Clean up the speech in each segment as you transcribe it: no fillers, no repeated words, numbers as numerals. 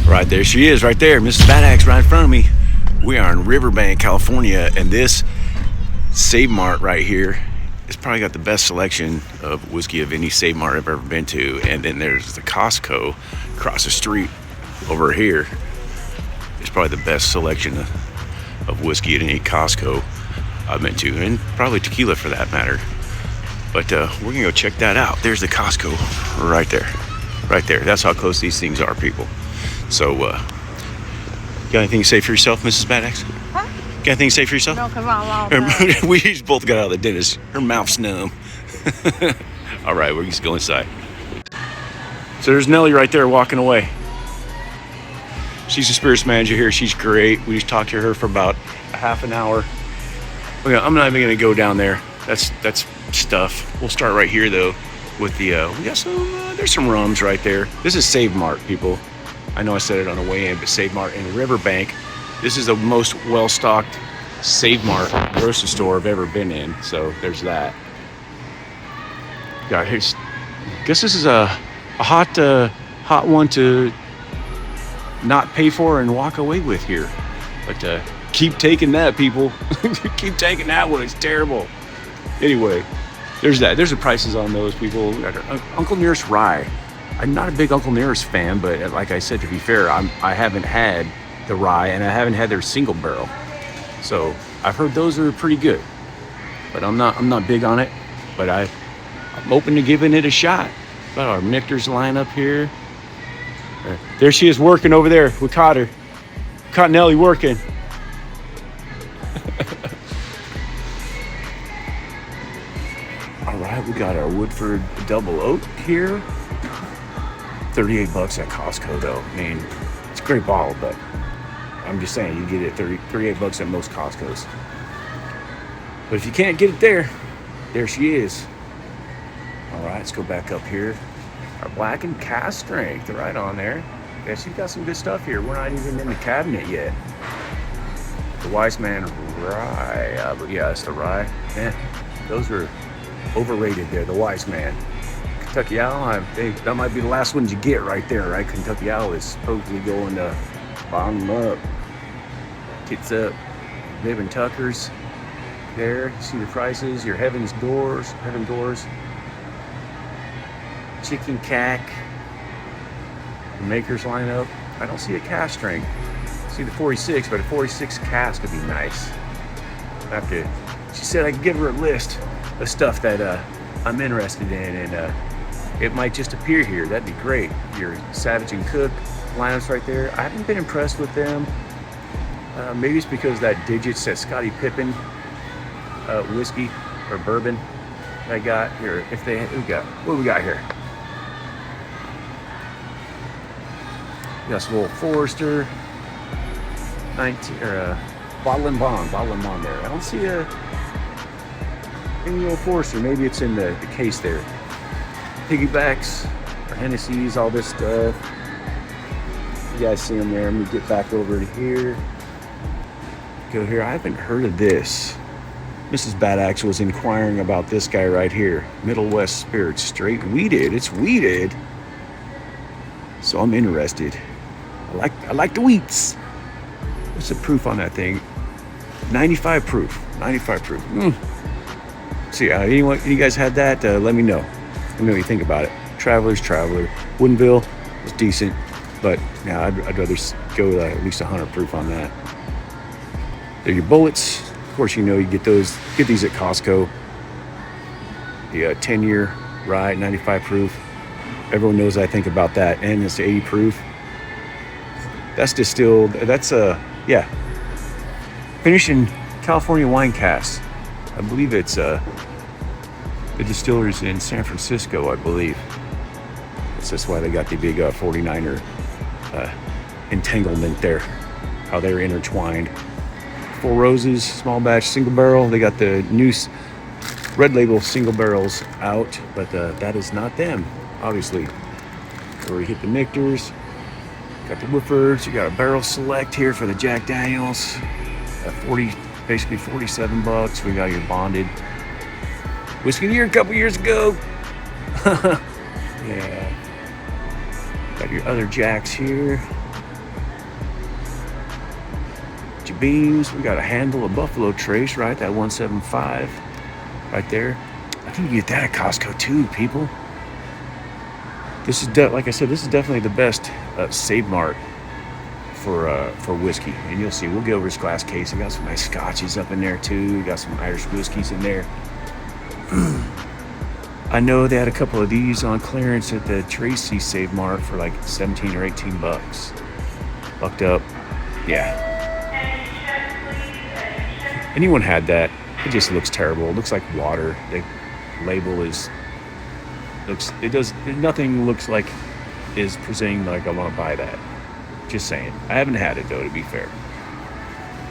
Right there she is, right there, Mrs. Bad Axe right in front of me. We are in Riverbank, California, and this Save Mart right here has probably got the best selection of whiskey of any Save Mart I've ever been to. And then there's the Costco across the street over here. It's probably the best selection of whiskey at any Costco I've been to, and probably tequila for that matter. But we're gonna go check that out. There's the Costco right there. Right there. That's how close these things are, people. So, got anything to say for yourself, Mrs. Bad Axe? Huh? Got anything to say for yourself? No, because I'm all We just both got out of the dentist. Her mouth's numb. All right, we're just going inside. So there's Nellie right there walking away. She's the spirits manager here. She's great. We just talked to her for about a half an hour. Okay, I'm not even going to go down there. That's stuff. We'll start right here, though, with the, we got some, there's some rums right there. This is Save Mart, people. I know I said it on the way in, but Save Mart in Riverbank. This is the most well-stocked Save Mart grocery store I've ever been in. So there's that. Yeah, I guess this is a hot one to not pay for and walk away with here. But keep taking that, people. Keep taking that one. It's terrible. Anyway, there's that. There's the prices on those, people. Uncle Nearest Rye. I'm not a big Uncle Nearest fan, but like I said, to be fair, I haven't had the rye, and I haven't had their single barrel. So I've heard those are pretty good, but I'm not big on it. But I'm open to giving it a shot. Got our Michter's line up here. There she is working over there. We caught her. Caught Nellie working. All right, we got our Woodford Double Oak here. $38 at Costco, though. I mean, it's a great bottle, but I'm just saying, you get it $38 at most Costco's. But if you can't get it there she is. All right, let's go back up here. Our blackened cask strength, right on there. Yeah, she's got some good stuff here. We're not even in the cabinet yet. The Wise Man Rye, but yeah, it's the rye. Man, those are overrated there, the Wise Man. Kentucky Owl, I think that might be the last ones you get right there, right? Kentucky Owl is supposedly going to bottom up, tits up. Viv & Tucker's there. You see the prices. Your Heaven Doors, Chicken Cack, the Maker's lineup. I don't see a cask strength. I see the 46, but a 46 cask would be nice. She said I could give her a list of stuff that I'm interested in, and it might just appear here. That'd be great. Your Savage and Cook lineups right there. I haven't been impressed with them. Maybe it's because that Digits, that Scottie Pippen whiskey or bourbon I got here. What do we got here? We got some old Forester, 19 or Bottle and Bond there. I don't see any old Forester. Maybe it's in the case there. Piggybacks, or Hennessy's, all this stuff. You guys see them there. Let me get back over to here. Go here. I haven't heard of this. Mrs. Bad Axe was inquiring about this guy right here. Middle West Spirits, straight wheated. It's wheated. So I'm interested. I like the wheats. What's the proof on that thing? 95 proof. 95 proof. See, anyone, you guys had that? Let me know. Let me know what you think about it. Traveler. Woodinville was decent, but yeah, I'd rather go at least 100 proof on that. They're your bullets. Of course, you know you get these at Costco. The 10-year rye, 95 proof. Everyone knows I think about that, and it's 80 proof. That's distilled. That's finished in California wine casks. I believe it's the distillers in San Francisco, I believe. That's why they got the big 49er entanglement there, how they're intertwined. Four Roses, small batch, single barrel. They got the new red label single barrels out, but that is not them, obviously. So we hit the Michter's, got the Woodfords. You got a barrel select here for the Jack Daniels. Basically $47. We got your bonded whiskey of the year a couple years ago. Yeah. Got your other Jacks here. beans. We got a handle of Buffalo Trace, right? That 175 right there. I think you get that at Costco too, people. This is like I said, this is definitely the best Save Mart for whiskey. And you'll see, we'll get over this glass case. We got some nice scotches up in there too. We got some Irish whiskeys in there. I know they had a couple of these on clearance at the Tracy Save Mart for like 17 or 18 bucks. Bucked up. Yeah. Anyone had that? It just looks terrible. It looks like water. The label nothing looks like is presenting like I want to buy that. Just saying. I haven't had it though, to be fair.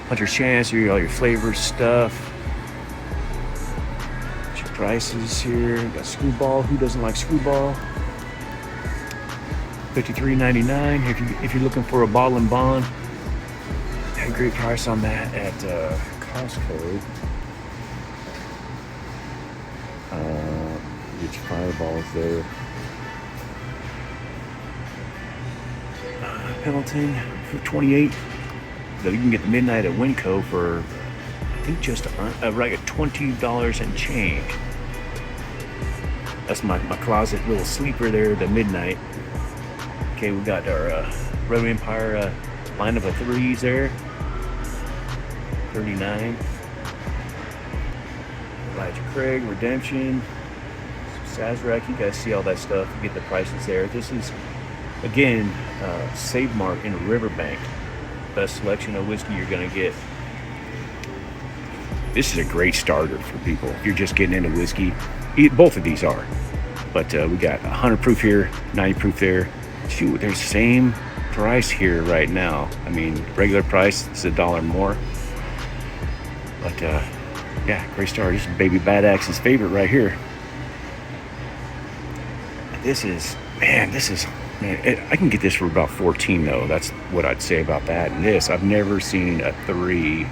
Hunter's Chance, all your flavored stuff. Your prices here. Got Screwball. Who doesn't like Screwball? $53.99. If you're looking for a bottle and bond, had a great price on that at Costco. Get your fireballs there. Pendleton for $28. But you can get the Midnight at Winco for, I think, just right at $20 and change. That's my closet little sleeper there, the Midnight. Okay, we got our Red Empire line of threes there. $39. Elijah Craig, Redemption, Sazerac. You guys see all that stuff. You get the prices there. This is, again, Save Mart in Riverbank. Best selection of whiskey you're going to get. This is a great starter for people. If you're just getting into whiskey, both of these are. But we got 100 proof here, 90 proof there. Shoot, they're the same price here right now. I mean, regular price is $1 more. But yeah, great starter. This is Baby Bad Axe's favorite right here. This is, man, I can get this for about 14 though. That's what I'd say about that. And this, I've never seen a 3. I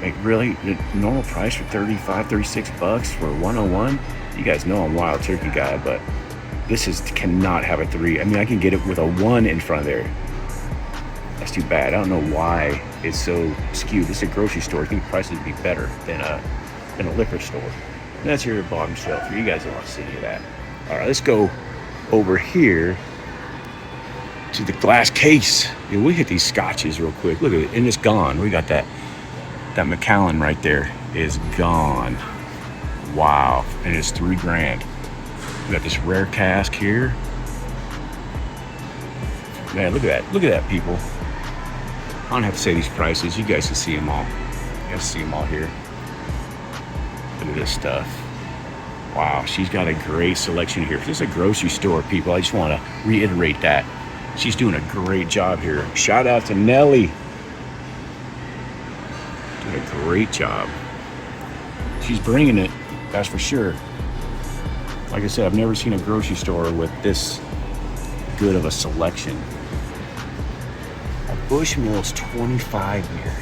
mean, really, the normal price for 35, 36 bucks for 101. You guys know I'm a Wild Turkey guy, but this cannot have a 3. I mean, I can get it with a 1 in front of there. That's too bad. I don't know why it's so skewed. This is a grocery store. I think the prices would be better than a liquor store. And that's your bottom shelf. You guys don't want to see any of that. All right, let's go over here to the glass case. Yeah, we hit these scotches real quick. Look at it, and it's gone. We got that Macallan right there is gone. Wow, and it's $3,000. We got this rare cask here. Man, look at that. Look at that, people. I don't have to say these prices. You guys can see them all. You guys see them all here. Look at this stuff. Wow, she's got a great selection here. This is a grocery store, people. I just want to reiterate that. She's doing a great job here. Shout out to Nellie. Doing a great job. She's bringing it, that's for sure. Like I said, I've never seen a grocery store with this good of a selection. A Bushmills 25 year.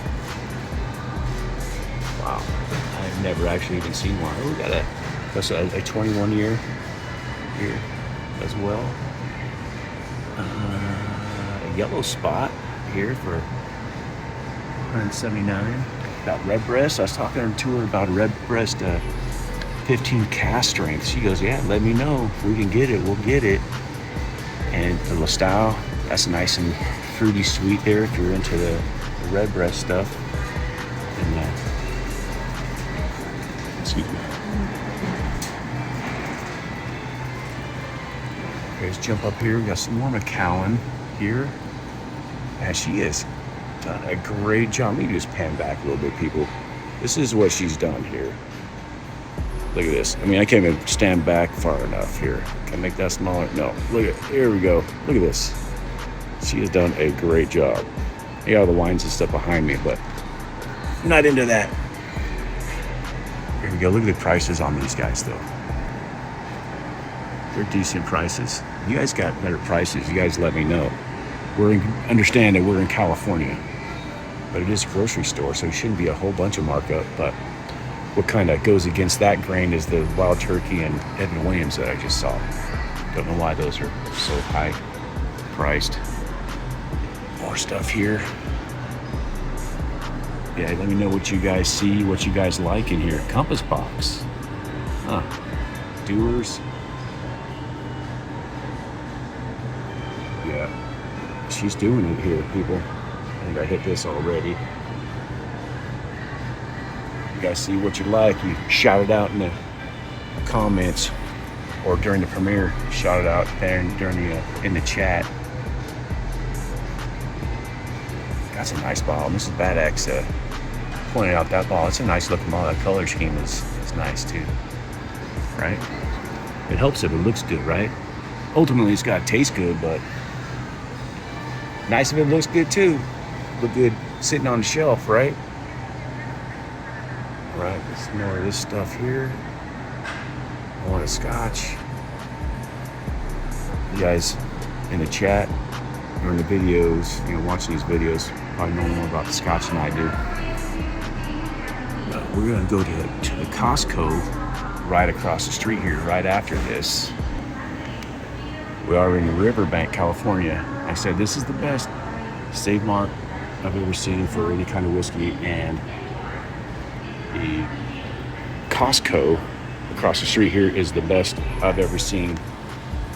Wow, I've never actually even seen one. Oh, we got a 21 year here as well. A yellow spot here for $179. Got Redbreast. I was talking to her about Redbreast 15 cask strength. She goes, yeah, let me know. If we can get it, we'll get it. And the La Style, that's nice and fruity sweet there if you're into the Redbreast stuff. And excuse me. Okay, let's jump up here. We got some more Macallan here. And she has done a great job. Let me just pan back a little bit, people. This is what she's done here. Look at this. I mean, I can't even stand back far enough here. Can I make that smaller? No. Look at, here we go. Look at this. She has done a great job. Yeah, all the wines and stuff behind me, but I'm not into that. Here we go. Look at the prices on these guys, though. They're decent prices. You guys got better prices. You guys let me know. Understand that we're in California, but it is a grocery store, so it shouldn't be a whole bunch of markup. But what kind of goes against that grain is the Wild Turkey and Evan Williams that I just saw. Don't know why those are so high priced. More stuff here. Yeah, let me know what you guys see, what you guys like in here. Compass box. Huh. Doers. Yeah. She's doing it here, people. I think I hit this already. You guys see what you like, you shout it out in the comments, or during the premiere, shout it out there during the in the chat. That's a nice bottle. Mrs. Bad X pointed out that bottle. It's a nice looking bottle. That color scheme is nice too, right? It helps if it looks good, right? Ultimately, it's got to taste good, but nice if it looks good too. Look good sitting on the shelf, right? All right, there's more of this stuff here. I want a scotch. You guys in the chat or in the videos, watching these videos, probably know more about the scotch than I do. But we're gonna go to the Costco right across the street here, right after this. We are in Riverbank, California. I said this is the best Save Mart I've ever seen for any kind of whiskey, and the Costco across the street here is the best I've ever seen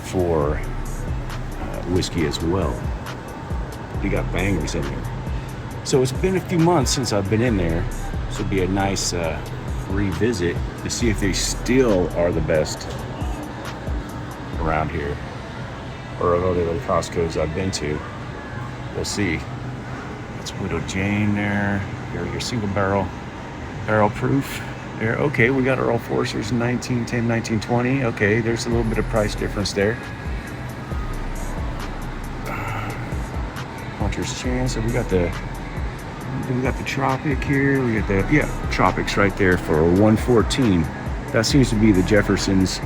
for whiskey as well. We got bangers in there. So it's been a few months since I've been in there, so it'd be a nice revisit to see if they still are the best around here, or of other little Costco's I've been to. We'll see. That's Widow Jane there. Your single barrel proof there. Okay, we got our Old Foresters in 1910, 1920. Okay, there's a little bit of price difference there. Hunter's Chance. So we got the Tropic here. We got the Tropics right there for 114. That seems to be the Jeffersons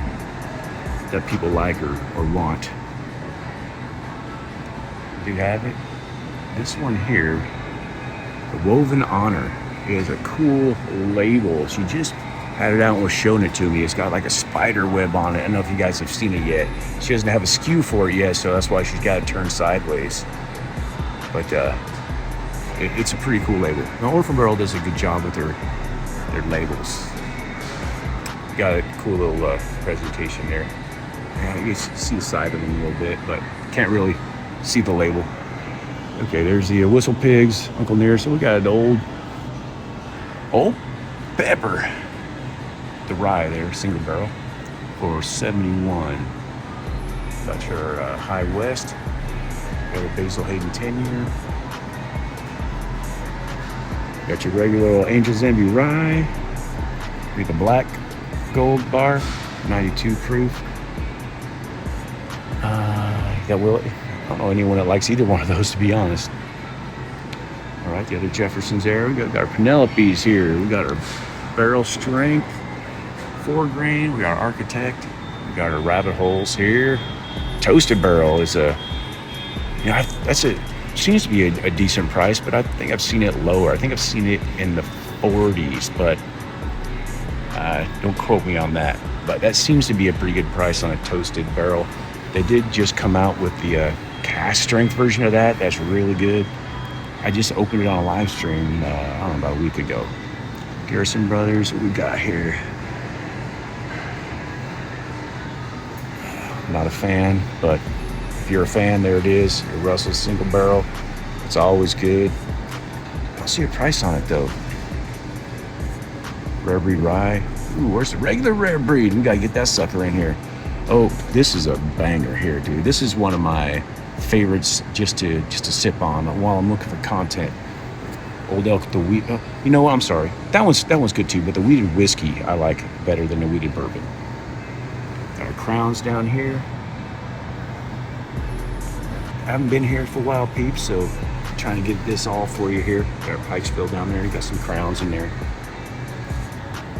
that people like or want. Do you have it? This one here, the Woven Honor, is a cool label. She just had it out and was showing it to me. It's got like a spider web on it. I don't know if you guys have seen it yet. She doesn't have a SKU for it yet, so that's why she's got it turned sideways. But it's a pretty cool label. Now, Orphan Barrel does a good job with their labels. Got a cool little presentation there. Yeah, you can see the side of them a little bit, but can't really see the label. Okay, there's the Whistle Pigs, Uncle Near. So we got an old Pepper, the rye there, single barrel, for 71. Got your High West, got a Basil Hayden 10-year. Got your regular old Angel's Envy rye. With the black gold bar, 92 proof. I don't know anyone that likes either one of those, to be honest. All right, the other Jeffersons there. We got our Penelopes here. We got our Barrel Strength 4 grain. We got our Architect. We got our Rabbit Holes here. Toasted Barrel is seems to be a decent price, but I think I've seen it lower. I think I've seen it in the 40s, but don't quote me on that. But that seems to be a pretty good price on a toasted barrel. They did just come out with the cast strength version of that. That's really good. I just opened it on a live stream, about a week ago. Garrison Brothers, what we got here? Not a fan, but if you're a fan, there it is. Your Russell single barrel. It's always good. I don't see a price on it though. Rare Breed Rye. Ooh, where's the regular Rare Breed? We gotta get that sucker in here. Oh, this is a banger here, dude. This is one of my favorites just to sip on while I'm looking for content. Old Elk, the wheat. You know what? I'm sorry. That one's good too. But the wheated whiskey I like better than the wheated bourbon. Got our Crowns down here. I haven't been here for a while, peeps. So I'm trying to get this all for you here. Got our Pikesville down there. You got some Crowns in there.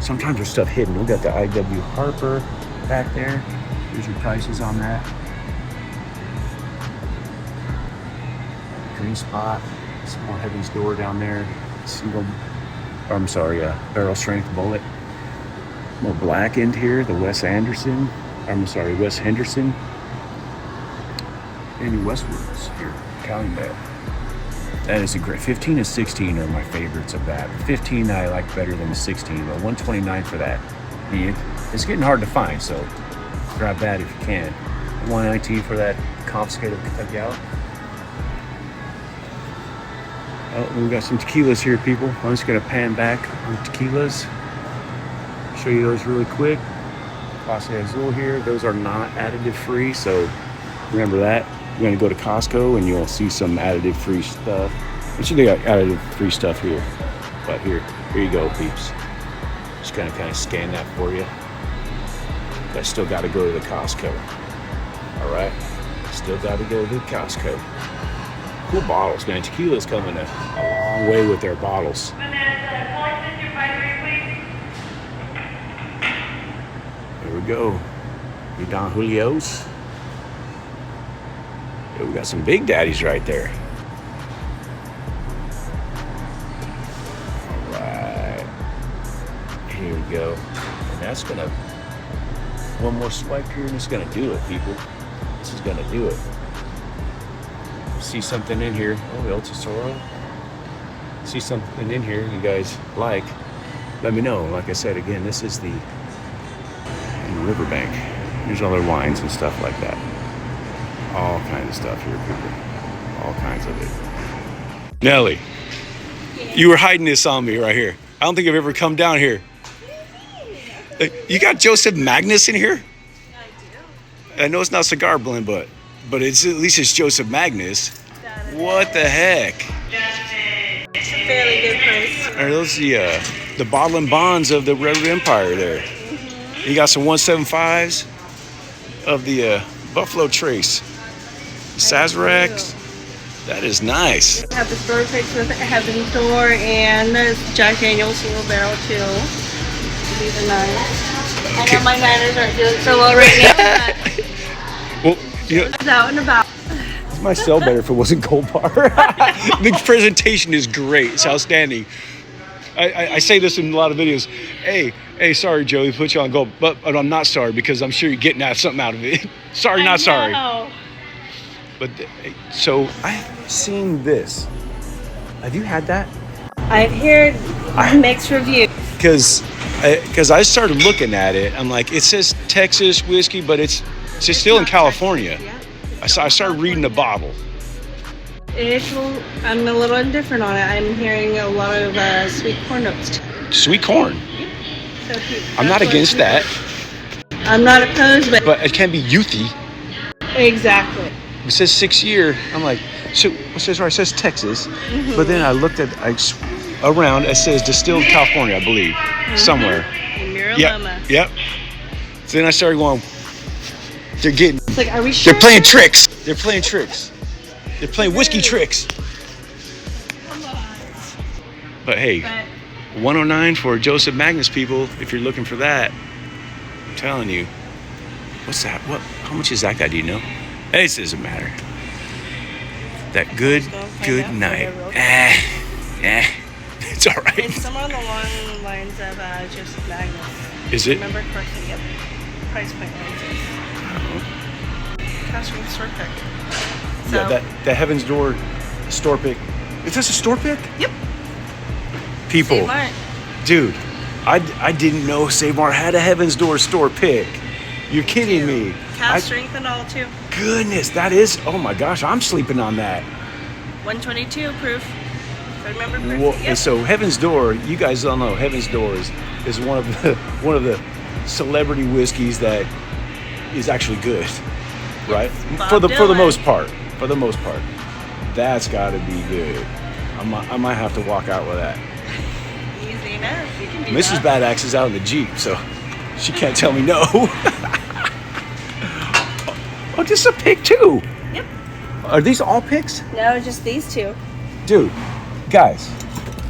Sometimes there's stuff hidden. We got the I.W. Harper back there. Here's your prices on that. Green Spot, Small Heaven's Door down there. Barrel Strength Bullet. More black end here, the Wes Henderson. And your Westwoods here, Calumet. That is a great 15 and 16 are my favorites of that. 15 I like better than the 16, but 129 for that. It's getting hard to find, so grab that if you can. 119 for that confiscated Kentucky out. Oh, we got some tequilas here, people. I'm just gonna pan back on tequilas. Show you those really quick. Casa Azul here. Those are not additive free, so remember that. You're gonna go to Costco and you'll see some additive free stuff. Actually, they got additive free stuff here. But here you go, peeps. Just gonna kind of scan that for you. I still got to go to the Costco. All right, still got to go to the Costco. Cool bottles, man. Tequila's coming a long way with their bottles. There we go. Your Don Julio's. Yeah, we got some big daddies right there. All right. Here we go. And that's gonna, one more swipe here and it's gonna do it, people. This is gonna do it. See something in here. Oh, El Tesoro. See something in here you guys like, let me know. Like I said, again, this is the in Riverbank. Here's all their wines and stuff like that. All kinds of stuff here, people. All kinds of it. Nellie, you were hiding this on me right here. I don't think I've ever come down here. You got Joseph Magnus in here? I do. I know it's not cigar blend, but it's at least it's Joseph Magnus. What the heck? It's a fairly good price. Are those the bottle and bonds of the Red Empire there? Mm-hmm. You got some 175s of the Buffalo Trace. Sazeracs. That is nice. We have the store picks with Heaven's Door and the Jack Daniel's single barrel too. These are nice. I know my manners aren't doing so well right now, but well, you know, it's out and about. This might sell better if it wasn't Gold Bar. The presentation is great. It's outstanding. I say this in a lot of videos. Hey, sorry, Joey, put you on Gold, but I'm not sorry because I'm sure you're getting something out of it. Sorry, not sorry. But so I've seen this. Have you had that? I've heard mixed reviews. Because I started looking at it. I'm like, it says Texas whiskey, but it's still in California. Yeah. I started reading the bottle. I'm a little indifferent on it. I'm hearing a lot of sweet corn notes. Sweet corn. So I'm not against that. I'm not opposed, but it can be youthy. Exactly. It says 6 year. I'm like, so it says Texas, but then I looked at around. It says distilled California, I believe, somewhere. In Miraloma. Yep. So then I started going. They're getting. It's like, are we sure? They're playing tricks. They're playing tricks. They're playing whiskey tricks. Come on. But hey, 109 for Joseph Magnus, people. If you're looking for that, I'm telling you. What's that? What? How much is that guy? Do you know? Hey, it doesn't matter. That good night. It's all right. It's somewhere along the lines of Joseph Magnus. Is it? Remember correctly? Yep. Price point ranges. Costco store pick. So, yeah, that Heaven's Door store pick. Is this a store pick? Yep. People. Save Mart. Dude, I didn't know Save Mart had a Heaven's Door store pick. You're kidding me. Cast strength and all too. Goodness, that is, oh my gosh, I'm sleeping on that. 122 proof. If I remember correctly. Well, yep. So Heaven's Door, you guys don't know, Heaven's Door is one of the celebrity whiskeys that is actually good, right? For the most part. For the most part, that's got to be good. I might have to walk out with that. Easy enough. You can do Mrs. that. Badax is out in the Jeep, so she can't tell me no. Oh, just a pick too. Yep. Are these all picks? No, just these two. Dude, guys,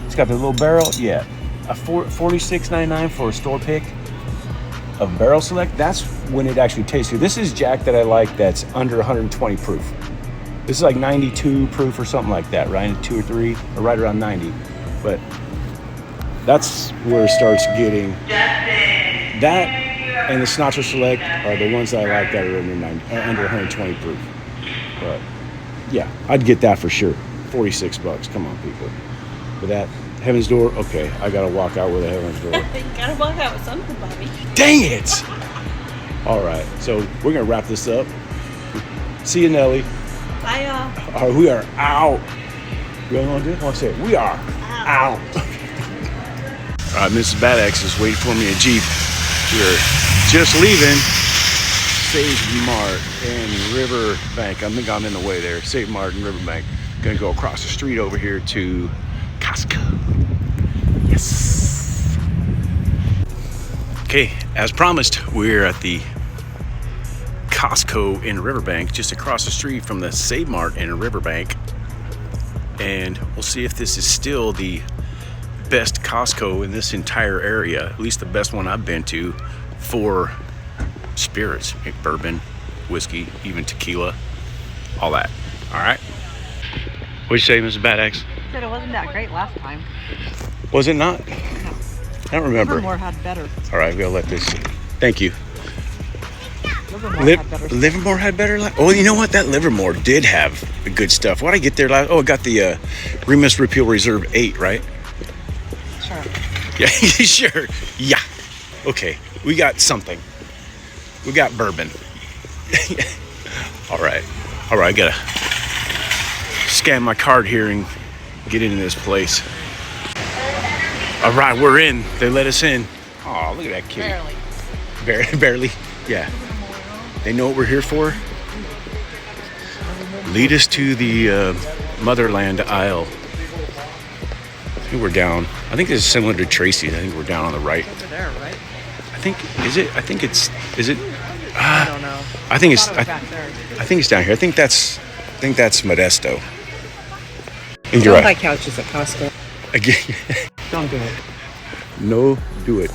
it's got the little barrel. Yeah, a $46.99 for a store pick of Barrel Select. That's when it actually tastes good. This is Jack that I like. That's under 120 proof. This is like 92 proof or something like that, right? 2 or 3, or right around 90. But that's where it starts getting. That and the Sinatra Select are the ones that I like that are under 120 proof. But yeah, I'd get that for sure. 46 bucks. Come on, people. With that Heaven's Door, okay, I gotta walk out with a Heaven's Door. You gotta walk out with something, Bobby. Dang it! All right, so we're gonna wrap this up. See you, Nellie. Bye, y'all. We are out. You want to do it? I want to say it. We are out. All right, Mrs. Bad Axe is waiting for me in Jeep. We're just leaving Save Mart and Riverbank. I think I'm in the way there. Save Mart and Riverbank. Gonna go across the street over here to Costco. Yes. Okay, as promised, we're at the Costco in Riverbank, just across the street from the Save Mart in Riverbank. And we'll see if this is still the best Costco in this entire area, at least the best one I've been to for spirits, like bourbon, whiskey, even tequila, all that. All right. What'd you say, Mrs. Bad Axe? Said it wasn't that great last time. Was it not? No. I don't remember. Livermore had better. All right, we'll let this. Thank you. Livermore had better. Livermore had better. Oh, you know what? That Livermore did have the good stuff. What did I get there last? Oh, I got the Remus Repeal Reserve 8, right? Sure. Yeah, sure. Yeah. Okay, we got something. We got bourbon. All right. I gotta scan my card here and get into this place. All right, we're in. They let us in. Oh, look at that kitty. Barely. Yeah. They know what we're here for. Lead us to the Motherland aisle. I think we're down. I think this is similar to Tracy's. I think we're down on the right. Over there, right? I think, is it? I don't know. I think it's, Back there. I think it's down here. I think that's Modesto. And you're Don't buy right. couches at Costco. Again. Don't do it. No, do it.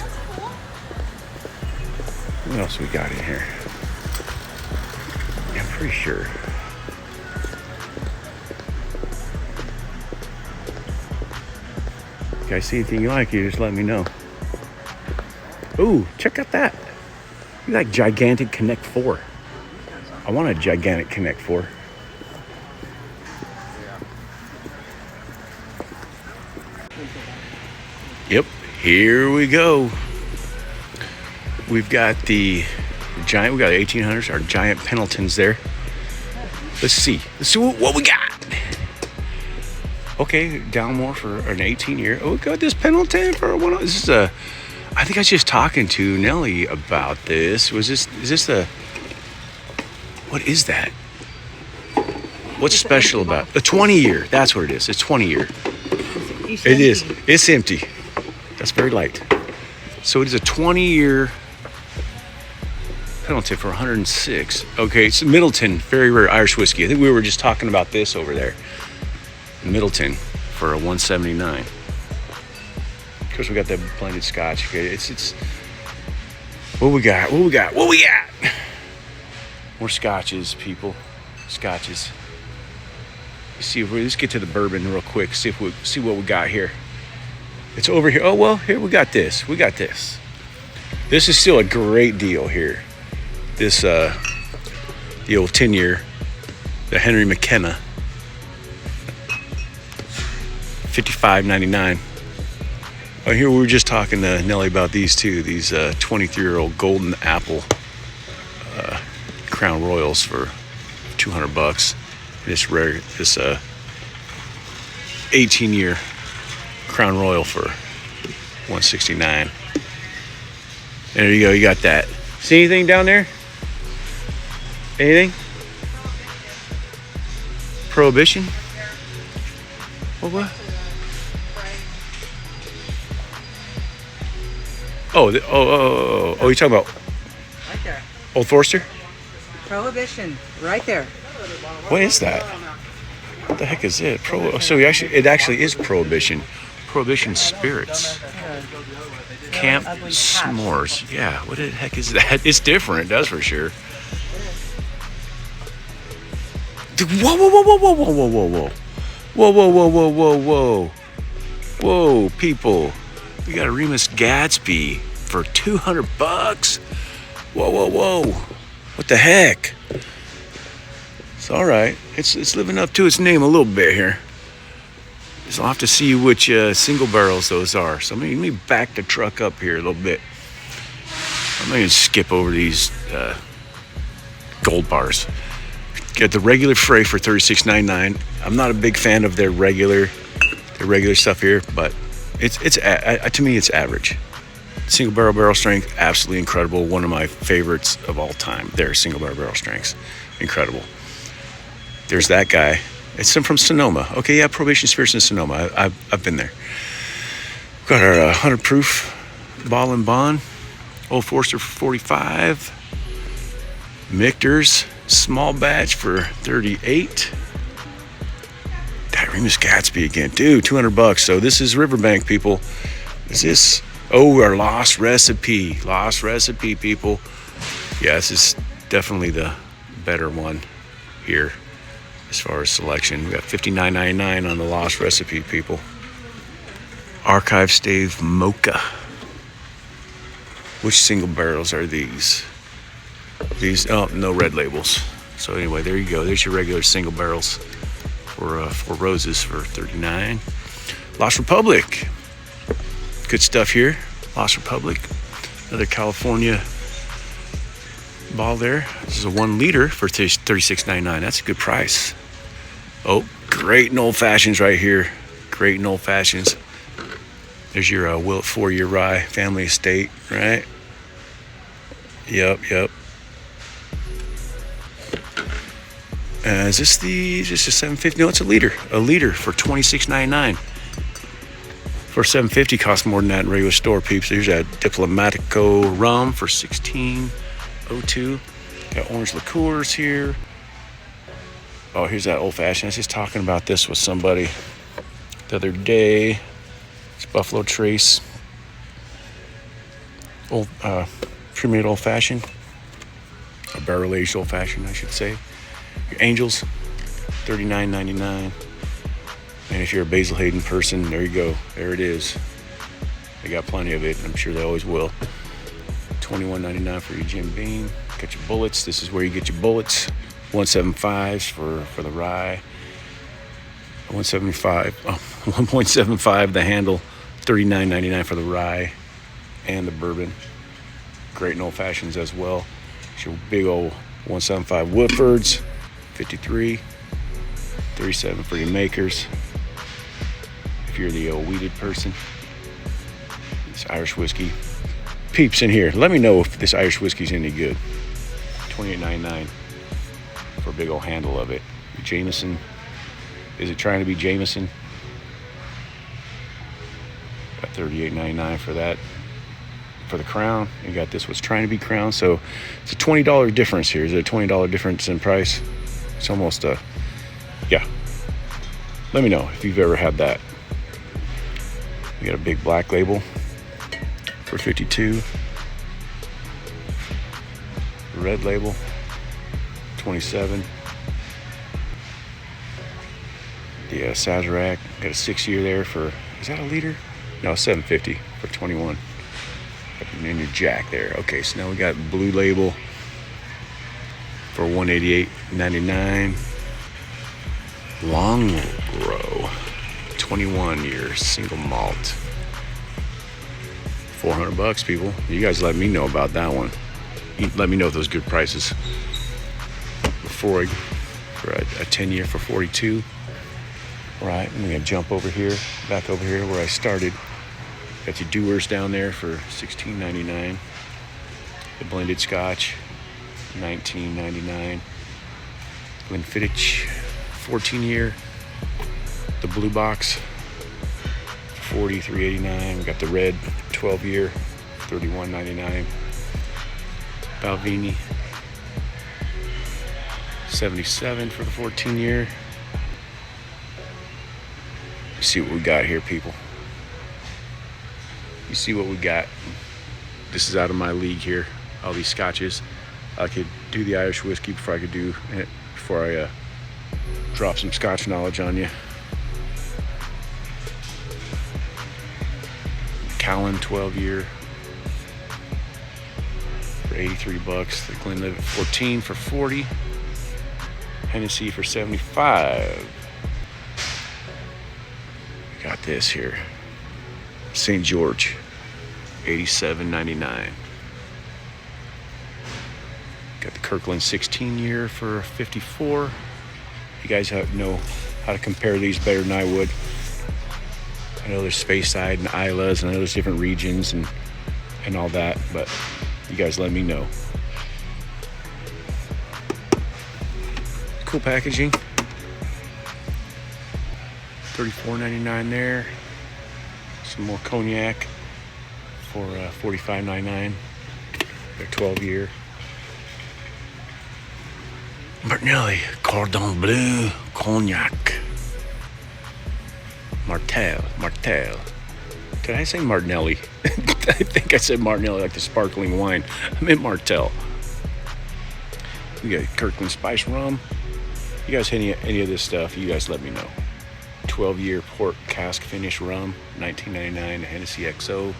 What else we got in here? Yeah, I'm pretty sure. If you guys see anything you like, you just let me know. Ooh, check out that. You like gigantic Connect 4. I want a gigantic Connect 4. Yep, here we go. We've got the giant, we got 1800s, our giant Pendletons there. Let's see what we got. Okay, down more for an 18-year. Oh, we got this Pendleton for one. This is a, I think I was just talking to Nellie about this. Is this a, what is that? What's special about a 20-year? That's what it is. It's 20-year. It is. It's empty. That's very light. So it is a 20-year penalty for 106. Okay, it's Middleton, very rare Irish whiskey. I think we were just talking about this over there. Middleton for a 179. Of course, we got that blended Scotch. Okay, it's. What we got? More Scotches, people. Scotches. Let's get to the bourbon real quick. See what we got here. It's over here. Oh, well, here we got this. This is still a great deal here. This, the old 10-year, the Henry McKenna, $55.99. Oh, here we were just talking to Nellie about these two. These 23-year-old Golden Apple Crown Royals for $200. This rare, this 18-year Crown Royal for $169. There you go. You got that. See anything down there? Anything? Prohibition? What? Oh, you're talking about Right there. Old Forester? Prohibition. Right there. What is that? What the heck is it? It actually is Prohibition. Prohibition Spirits. Camp S'mores. Yeah, what the heck is that? It's different, that's for sure. Whoa, people. We got a Remus Gatsby for $200. Whoa. What the heck? It's all right. It's living up to its name a little bit here. So I'll have to see which single barrels those are. So let me back the truck up here a little bit. I'm going to skip over these gold bars. Get the regular fray for $36.99. I'm not a big fan of their regular stuff here, but it's to me it's average. Single barrel strength, absolutely incredible. One of my favorites of all time. Their single barrel strengths, incredible. There's that guy. It's some from Sonoma. Okay, yeah, Prohibition Spirits in Sonoma. I've been there. Got our 100 proof Ball and Bond. Old Forester for 45. Michter's small batch for 38. Remus Gatsby again, dude. $200. So this is Riverbank, people. Is this? Oh, our Lost Recipe, people. Yeah, this is definitely the better one here as far as selection. We got $59.99 on the Lost Recipe, people. Archive Stave Mocha. Which single barrels are these? These, oh, no red labels. So anyway, there you go. There's your regular single barrels for Four Roses for $39. Lost Republic. Good stuff here. Lost Republic. Another California ball there. This is a 1 liter for $36.99. That's a good price. Oh, great and old fashions right here. Great and old fashions. There's your Willet 4-year rye family estate, right? Yep. Is this a 750? No, it's a liter. A liter for $26.99. For $750 costs more than that in regular store, peeps. There's that Diplomatico rum for $16.02. Got orange liqueurs here. Oh, here's that old fashioned. I was just talking about this with somebody the other day. It's Buffalo Trace. Old pre-made old fashioned. A barrel aged old fashioned, I should say. Your Angels, $39.99. And if you're a Basil Hayden person, there you go. There it is. They got plenty of it. I'm sure they always will. $21.99 for your Jim Beam. Got your bullets. This is where you get your bullets. 175s for the rye. 1.75 the handle. $39.99 for the rye and the bourbon. Great and old fashions as well. It's your big old 175 Woodfords. 53. 37 for your makers. If you're the weeded person. This Irish whiskey. Peeps in here. Let me know if this Irish whiskey's any good. $28.99 for a big old handle of it. Jameson. Is it trying to be Jameson? Got $38.99 for that. For the Crown. You got this one's trying to be Crown. So it's a $20 difference here. Is it a $20 difference in price? It's almost a, yeah. Let me know if you've ever had that. We got a big black label for $52. Red label, $27. The Sazerac, got a 6-year there for, is that a liter? No, $7.50 for $21. And your Jack there. Okay, so now we got blue label for $188.99. Long Row, 21-year single malt. $400, people. You guys let me know about that one. Let me know if those good prices. For a 10-year for $42. All right, I'm gonna jump over here, back over here where I started. Got your Dewars down there for $16.99. The blended Scotch, $19.99. Glenfiddich, 14-year. The blue box, $43.89. We got the red 12-year, $31.99. Balvenie, $77 for the 14-year. See what we got here, people. You see what we got. This is out of my league here. All these scotches. I could do the Irish whiskey before I drop some Scotch knowledge on you. Callan 12-year for $83. The Glenlivet 14 for $40. Hennessy for $75. got this here. St. George, $87.99. Got the Kirkland 16 year for $54. You guys know how to compare these better than I would. I know there's Speyside and Isla's, and I know there's different regions and all that, but you guys let me know. Cool packaging. $34.99 there. Some more cognac for $45.99. They're 12 year. Nellie, Cordon Bleu, Cognac. Martel. Did I say Martinelli? I think I said Martinelli, like the sparkling wine. I meant Martel. We got Kirkland Spice Rum. You guys any of this stuff, you guys let me know. 12-year port cask finish rum, $19.99. Hennessy XO.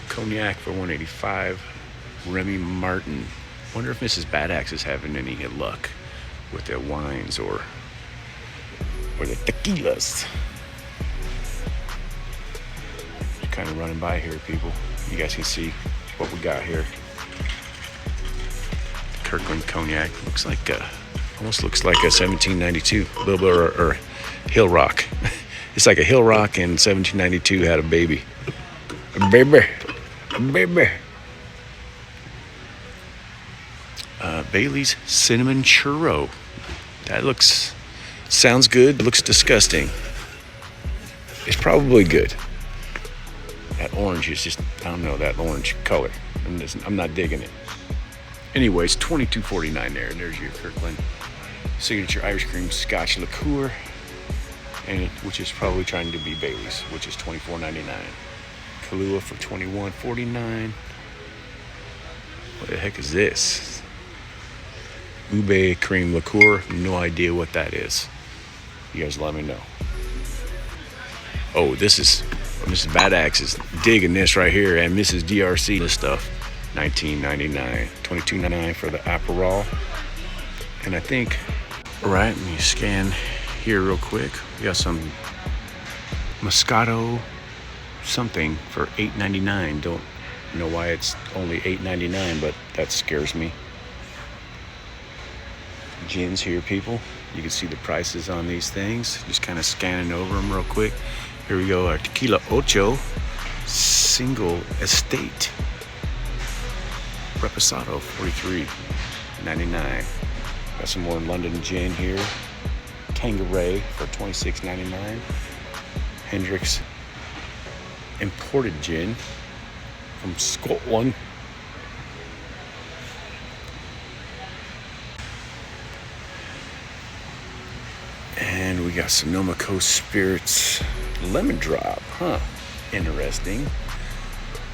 Cognac for $185. Remy Martin. Wonder if Mrs. Bad Axe is having any luck with the wines or the tequilas. Just kind of running by here, people. You guys can see what we got here. Kirkland Cognac almost looks like a 1792, a little bit or Hill Rock. It's like a Hill Rock in 1792 had a baby. A baby. Bailey's Cinnamon Churro. That sounds good. Looks disgusting. It's probably good. That orange is just, I don't know, that orange color. I'm not digging it. Anyways, $22.49 there. And there's your Kirkland signature Irish cream Scotch liqueur, which is probably trying to be Bailey's, which is $24.99. Kahlua for $21.49. What the heck is this? Ube cream liqueur. No idea what that is. You guys let me know. Oh, this is Mrs. Bad Axe is digging this right here, and Mrs. DRC this stuff. $19.99, $22.99 for the Aperol. And I think, all right, let me scan here real quick. We got some Moscato something for $8.99. Don't know why it's only $8.99, but that scares me. Gins here, people. You can see the prices on these things. Just kind of scanning over them real quick. Here we go, our Tequila Ocho Single Estate Reposado, $43.99. Got some more London gin here. Tanqueray for $26.99. Hendrick's imported gin from Scotland. And we got Sonoma Coast Spirits Lemon Drop, interesting.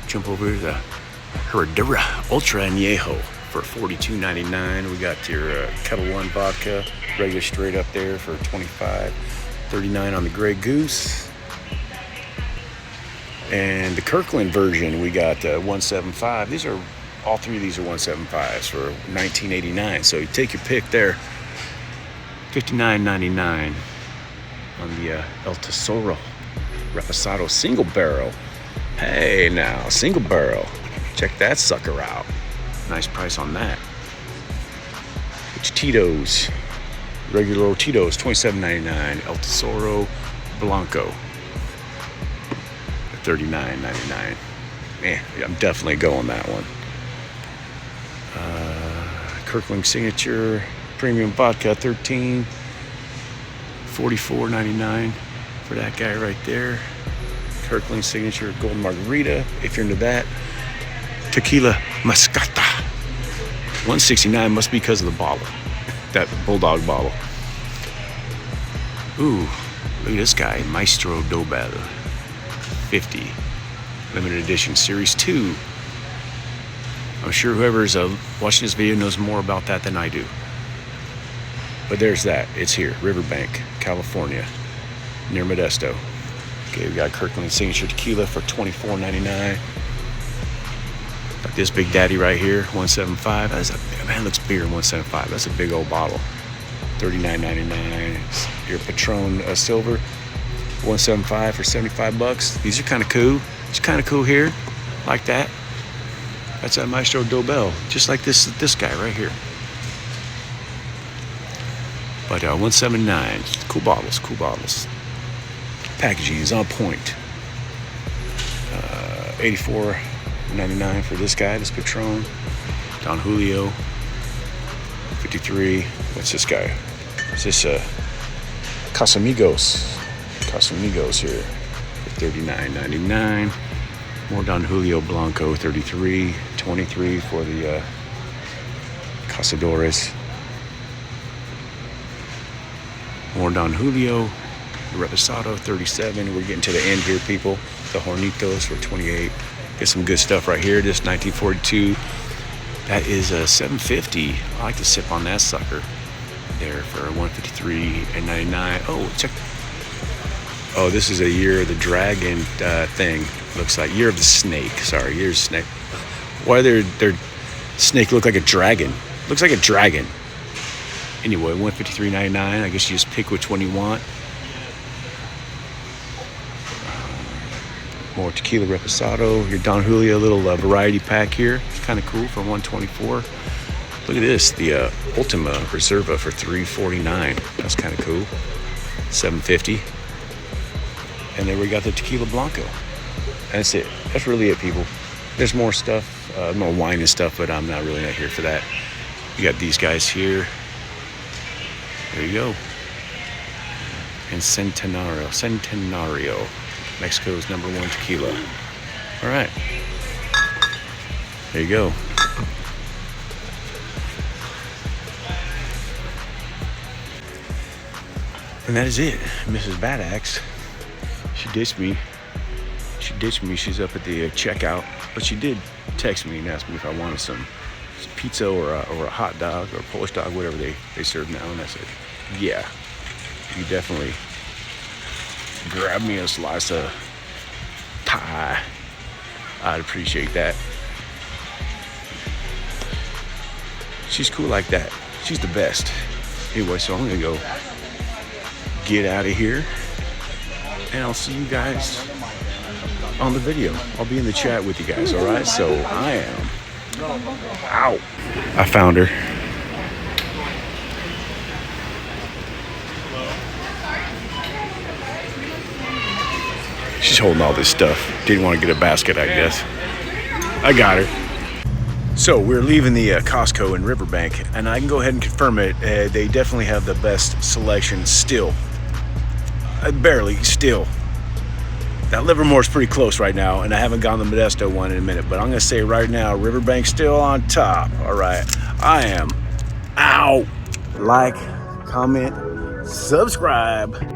Jump over to the Herradura Ultra Añejo for $42.99. We got your Kettle One vodka, regular straight up there for $25.39 on the Grey Goose. And the Kirkland version, we got 175. All three of these are 175s for $19.89. So you take your pick there. $59.99 on the El Tesoro Reposado single barrel. Hey now, single barrel. Check that sucker out. Nice price on that. It's Tito's. Regular Tito's, $27.99. El Tesoro Blanco, $39.99. Man, I'm definitely going that one. Kirkland Signature Premium Vodka, $44.99 for that guy right there. Kirkland Signature Golden Margarita, if you're into that. Tequila Mascata, $169, must be because of the bottle, that Bulldog bottle. Ooh, look at this guy, Maestro Dobel, $50, limited edition, Series 2. I'm sure whoever's watching this video knows more about that than I do. But there's that. It's here, Riverbank, California, near Modesto. Okay, we got Kirkland Signature Tequila for $24.99. Got this Big Daddy right here, $175. Man, looks bigger than $175. That's a big old bottle. $39.99. Your Patron Silver. 175 for 75 bucks. These are kind of cool. It's kind of cool here, like that. That's at Maestro Dobel, just like this guy right here. But 179, cool bottles, cool bottles. Packaging is on point. 84.99 for this guy, this Patron. Don Julio, 53. What's this guy? Is this Casamigos? Casamigos here for $39.99. More Don Julio Blanco, 33. 23 for the Casadores. More Don Julio Reposado, 37. We're getting to the end here, people. The Hornitos for 28. Get some good stuff right here. This 1942. That is $7.50. I like to sip on that sucker there for $153.99. Oh, check. Oh, this is a Year of the Dragon thing. Looks like Year of the Snake. Sorry, Year of the Snake. Why their snake look like a dragon? Looks like a dragon. Anyway, $153.99. I guess you just pick which one you want. More Tequila Reposado. Your Don Julio little variety pack here. It's kind of cool for $124. Look at this, the Ultima Reserva for $349. That's kind of cool. $7.50. And then we got the Tequila Blanco. That's it. That's really it, people. There's more stuff, more wine and stuff, but I'm not really not here for that. You got these guys here. There you go. And Centenario. Mexico's #1 tequila. All right. There you go. And that is it. Mrs. Bad Axe. She ditched me. She's up at the checkout. But she did text me and ask me if I wanted some pizza or a hot dog or a Polish dog, whatever they serve now. And I said, yeah, you definitely grab me a slice of pie. I'd appreciate that. She's cool like that. She's the best. Anyway, so I'm gonna go get out of here, and I'll see you guys on the video. I'll be in the chat with you guys, all right? So I am out. I found her. She's holding all this stuff. Didn't want to get a basket, I guess. I got her. So we're leaving the Costco in Riverbank, and I can go ahead and confirm it. They definitely have the best selection still. Barely, still. That Livermore's pretty close right now, and I haven't gotten the Modesto one in a minute, but I'm gonna say right now, Riverbank's still on top. All right, I am out. Like, comment, subscribe.